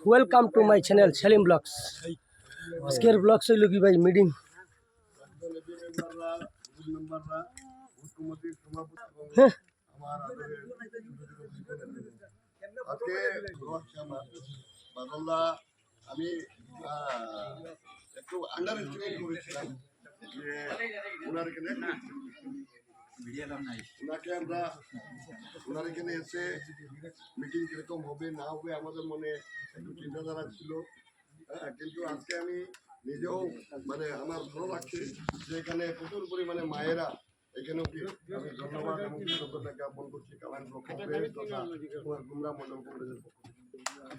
Welcome to my channel Selim blogs. আজকের blogs হইল কি ভাই মিটিং। হ্যাঁ আমি একটু আন্ডার এস্টিমেট করেছিলাম যে ওনার এখানে ওনার এখানে এসে মিটিং কিরকম হবে না হবে আমাদের মনে একটু চিন্তাধারা ছিল। হ্যাঁ, কিন্তু আজকে আমি নিজেও মানে আমার ভালো লাগছে যে এখানে প্রচুর পরিমাণে মায়েরা এখানেও কি আমি ধন্যবাদ এবং কৃতজ্ঞতা জ্ঞাপন করছি কালান ব্লক কংগ্রেস তথা গুমরা মন্ডল কংগ্রেসের পক্ষ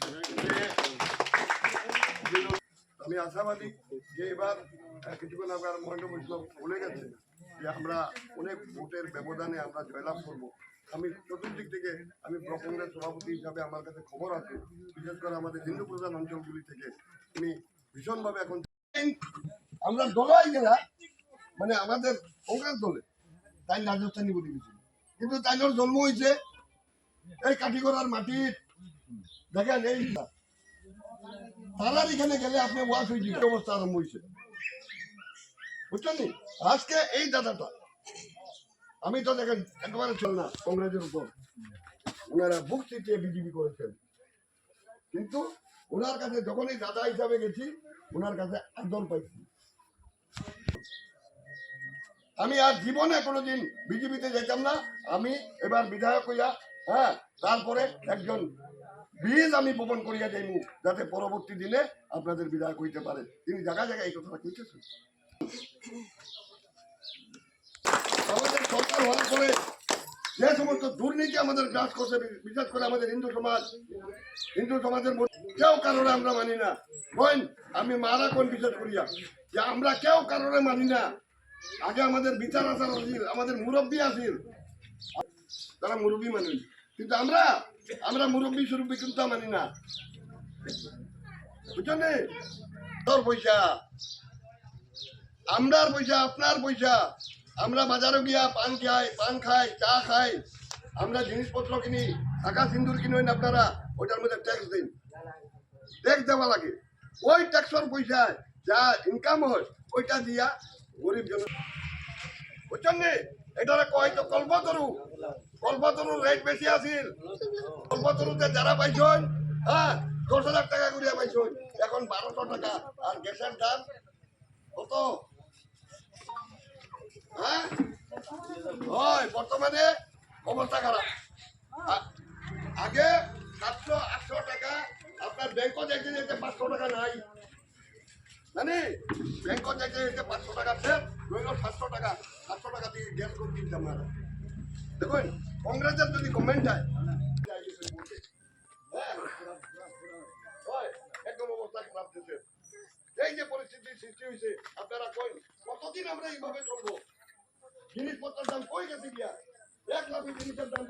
থেকে। আমি আশাবাদী যে এবার কিছুক্ষণ আগে মহেন্দ্র বৈষ্ণব বলে গেছে যে আমরা অনেক ভোটের ব্যবধানে আমরা জয়লাভ করবো। আমি চতুর্দিক থেকে আমি ব্লক কংগ্রেস সভাপতি হিসাবে আমার কাছে খবর আছে, বিশেষ করে আমাদের হিন্দু প্রধান অঞ্চলগুলি থেকে উনি ভীষণভাবে এখন আমরা দলাই গেলা মানে আমাদের কংগ্রেস দলে তাই রাজস্থানী বলে গেছিল, কিন্তু তাইনোর জন্ম হয়েছে এই কাঠিগড়ার মাটির দেখেন এই তারার এখানে গেলে আপনি ওয়াশ হয়ে অবস্থা আরম্ভ হয়েছে, বুঝছেন? আজকে এই দাদাটা আমি তো দেখেন একেবারে চল না কংগ্রেসের উপর ওনারা বুক চিটিয়ে বিজেপি করেছেন, কিন্তু ওনার কাছে যখনই দাদা হিসাবে গেছি ওনার কাছে আদর পাইছি। আমি আর জীবনে কোনোদিন বিজেপিতে যেতাম না, আমি এবার বিধায়ক হইয়া হ্যাঁ তারপরে একজন বীজ আমি বপন করিয়া যাইব যাতে পরবর্তী দিনে আপনাদের বিধায়ক হইতে পারে। তিনি জায়গায় জায়গায় এই কথাটা কইতেছেন। আমাদের সরকার হওয়ার পরে যে সমস্ত দুর্নীতি আমাদের গ্রাস করছে, বিশেষ করে আমাদের হিন্দু সমাজের মধ্যে কেউ কারণে আমরা মানি না। আমি মারা কোন বিশেষ করিয়া যে আমরা কেউ কারণে মানি না। আগে আমাদের বিচার আচার আসিল, আমাদের মুরব্বী আসিল, তারা মুরব্বী মানি, কিন্তু আমরা মুরব্বী সুরব্বী কিন্তু মানি না, বুঝছেন? তোর পয়সা আমরার পয়সা আপনার পয়সা, আমরা বাজারে গিয়া পান খাই চা খাই, আমরা জিনিসপত্র কিনি, টাকা সিন্দুর কিনেন, আপনারা ওইটার মধ্যে ট্যাক্স দিন, ট্যাক্স দেওয়া লাগে। ওই ট্যাক্সের পয়সায় যা ইনকাম হয় ওইটা দিয়া গরিব জন, বুঝছেন? এটারে কয় তো কল্পতরুর রেট বেশি আছিল, কল্পতরুতে যারা পাইছেন হ্যাঁ 10,000 টাকা করিয়া পাইছেন, এখন 1200 টাকা। আর গ্যাসের দাম কত? হ্যাঁ হয় বর্তমানে অবস্থা খারাপ। আগে 700-800 টাকা আপনার ব্যাংকও যাইতে যেতে 500 টাকা নাই, জানি ব্যাংকও যাইতে যেতে 500 টাকা ফের রইল 700 টাকা। 700 টাকা দিয়ে গ্যাস করে কিনতাম না। দেখুন কংগ্রেসের যদি গভর্নমেন্ট হয় একদম অবস্থা খারাপ দেশের। এই যে পরিস্থিতির সৃষ্টি হয়েছে আপনারা কই কতদিন আমরা এইভাবে চলবো? জিনিসপত্রের দাম কই গেছে গিয়া? 1 লাখ জিনিসের দাম